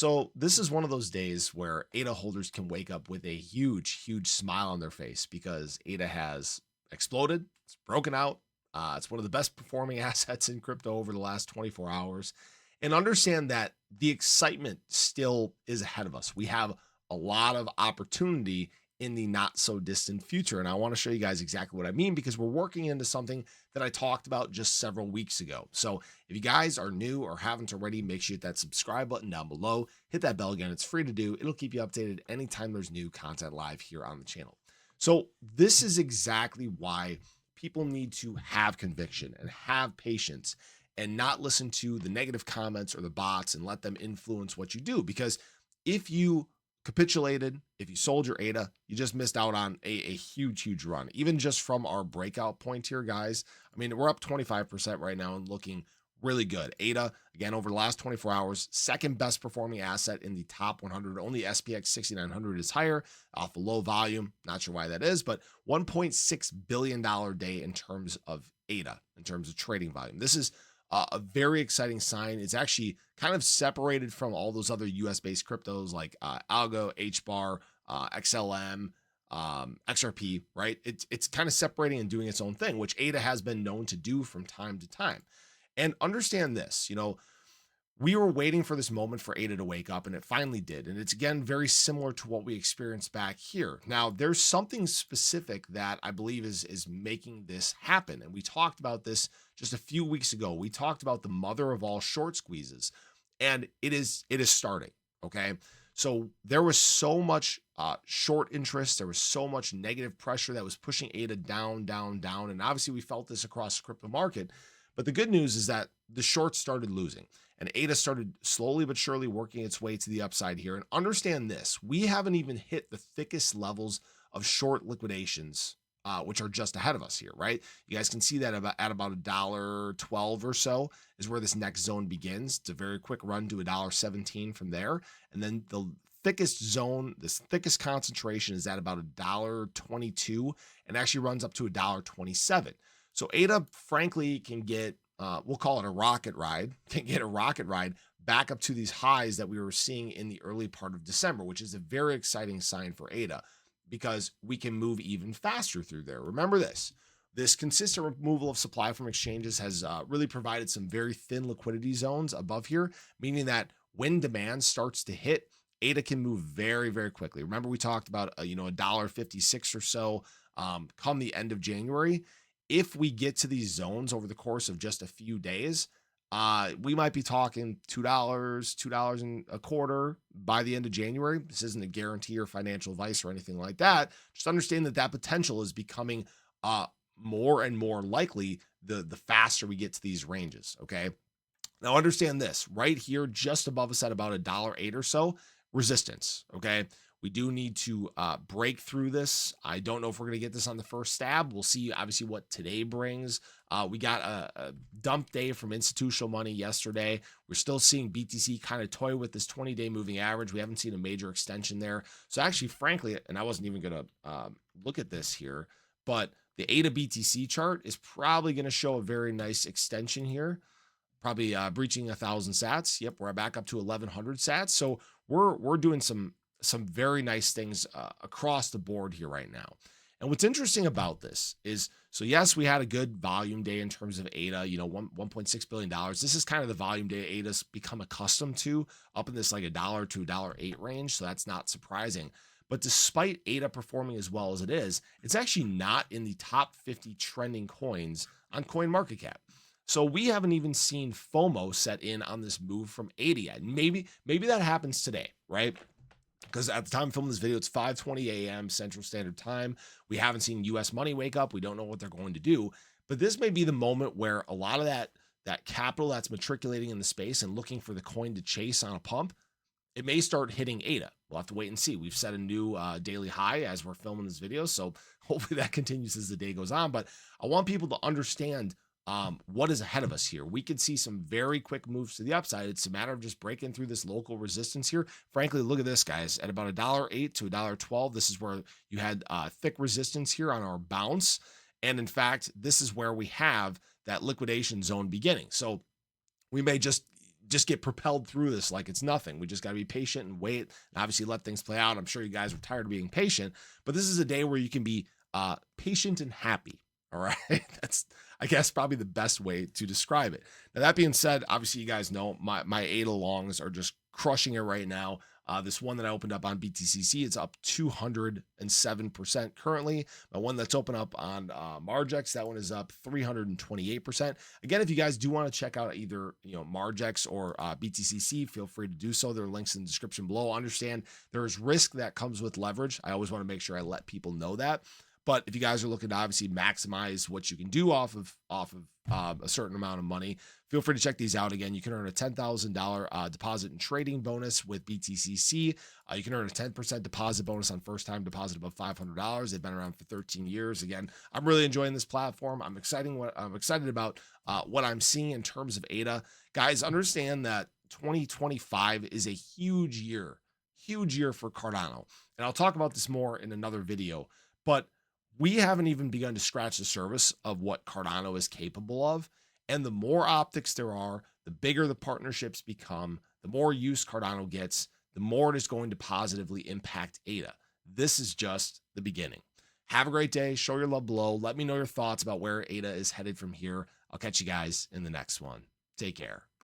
So this is one of those days where ADA holders can wake up with a huge smile on their face because ADA has exploded. It's broken out. It's one of the best performing assets in crypto over the last 24 hours. And understand that the excitement still is ahead of us. We have a lot of opportunity in the not so distant future. And I want to show you guys exactly what I mean because we're working into something that I talked about just several weeks ago. So if you guys are new or haven't already, make sure you hit that subscribe button down below. Hit that bell again. It's free to do. It'll keep you updated anytime there's new content live here on the channel. So this is exactly why people need to have conviction and have patience and not listen to the negative comments or the bots and let them influence what you do. Because if you capitulated, if you sold your ADA, you just missed out on a huge run. Even just from our breakout point here, guys. I mean, we're up 25% right now and looking really good. ADA, again, over the last 24 hours, second best performing asset in the top 100. Only SPX 6900 is higher off a low volume. Not sure why that is, but $1.6 billion day in terms of ADA, in terms of trading volume. This is a very exciting sign. It's actually kind of separated from all those other US based cryptos like Algo, HBAR, XLM, XRP, right? It's kind of separating and doing its own thing, which ADA has been known to do from time to time. And understand this, we were waiting for this moment for ADA to wake up, and it finally did. And it's, again, very similar to what we experienced back here. Now, there's something specific that I believe is making this happen. And we talked about this just a few weeks ago. We talked about the mother of all short squeezes, and it is starting, okay? So there was so much short interest. There was so much negative pressure that was pushing ADA down. And obviously, we felt this across the crypto market. But the good news is that the shorts started losing and ADA started slowly but surely working its way to the upside here. And understand this, we haven't even hit the thickest levels of short liquidations, which are just ahead of us here, right? You guys can see that at about $1.12 or so is where this next zone begins. It's a very quick run to $1.17 from there. And then the thickest zone, this thickest concentration is at about $1.22 and actually runs up to $1.27. So ADA, frankly, can get, we'll call it a rocket ride, can get a rocket ride back up to these highs that we were seeing in the early part of December, which is a very exciting sign for ADA because we can move even faster through there. Remember this consistent removal of supply from exchanges has really provided some very thin liquidity zones above here, meaning that when demand starts to hit, ADA can move very quickly. Remember, we talked about, $1.56 or so come the end of January. If we get to these zones over the course of just a few days, we might be talking $2 and a quarter by the end of January. This isn't a guarantee or financial advice or anything like that. Just understand that potential is becoming more and more likely the faster we get to these ranges. Okay. Now understand this right here, just above us at about $1.08 or so, resistance. Okay. We do need to break through this. I don't know if we're going to get this on the first stab. We'll see, obviously, what today brings. We got a dump day from institutional money yesterday. We're still seeing BTC kind of toy with this 20-day moving average. We haven't seen a major extension there. So actually, frankly, and I wasn't even going to look at this here, but the ADA BTC chart is probably going to show a very nice extension here. Probably breaching 1,000 sats. Yep, we're back up to 1,100 sats. So we're doing some very nice things across the board here right now. And what's interesting about this is, so yes, we had a good volume day in terms of ADA, $1.6 billion. This is kind of the volume day ADA's become accustomed to, up in this like $1 to $1.08 range. So that's not surprising. But despite ADA performing as well as it is, it's actually not in the top 50 trending coins on CoinMarketCap. So we haven't even seen FOMO set in on this move from ADA yet. Maybe that happens today, right? Because at the time of filming this video, it's 5:20 a.m. Central Standard Time. We haven't seen U.S. money wake up. We don't know what they're going to do. But this may be the moment where a lot of that capital that's matriculating in the space and looking for the coin to chase on a pump, it may start hitting ADA. We'll have to wait and see. We've set a new daily high as we're filming this video, so hopefully that continues as the day goes on. But I want people to understand what is ahead of us here. We could see some very quick moves to the upside. It's a matter of just breaking through this local resistance here. Frankly, look at this, guys. At about $1.08 to $1.12, this is where you had thick resistance here on our bounce. And in fact, this is where we have that liquidation zone beginning. So we may just just get propelled through this like it's nothing. We just got to be patient and wait and obviously let things play out. I'm sure you guys are tired of being patient, but this is a day where you can be patient and happy. All right. That's, I guess, probably the best way to describe it. Now, that being said, obviously, you guys know my ADA longs are just crushing it right now. This one that I opened up on BTCC, it's up 207% currently. My one that's open up on Margex, that one is up 328%. Again, if you guys do want to check out either Margex or BTCC, feel free to do so. There are links in the description below. Understand there is risk that comes with leverage. I always want to make sure I let people know that. But if you guys are looking to obviously maximize what you can do off of a certain amount of money, feel free to check these out. Again, you can earn a $10,000 deposit and trading bonus with BTCC. You can earn a 10% deposit bonus on first-time deposit above $500. They've been around for 13 years. Again, I'm really enjoying this platform. I'm excited about what I'm seeing in terms of ADA. Guys, understand that 2025 is a huge year for Cardano, and I'll talk about this more in another video. But we haven't even begun to scratch the surface of what Cardano is capable of. And the more optics there are, the bigger the partnerships become, the more use Cardano gets, the more it is going to positively impact ADA. This is just the beginning. Have a great day. Show your love below. Let me know your thoughts about where ADA is headed from here. I'll catch you guys in the next one. Take care.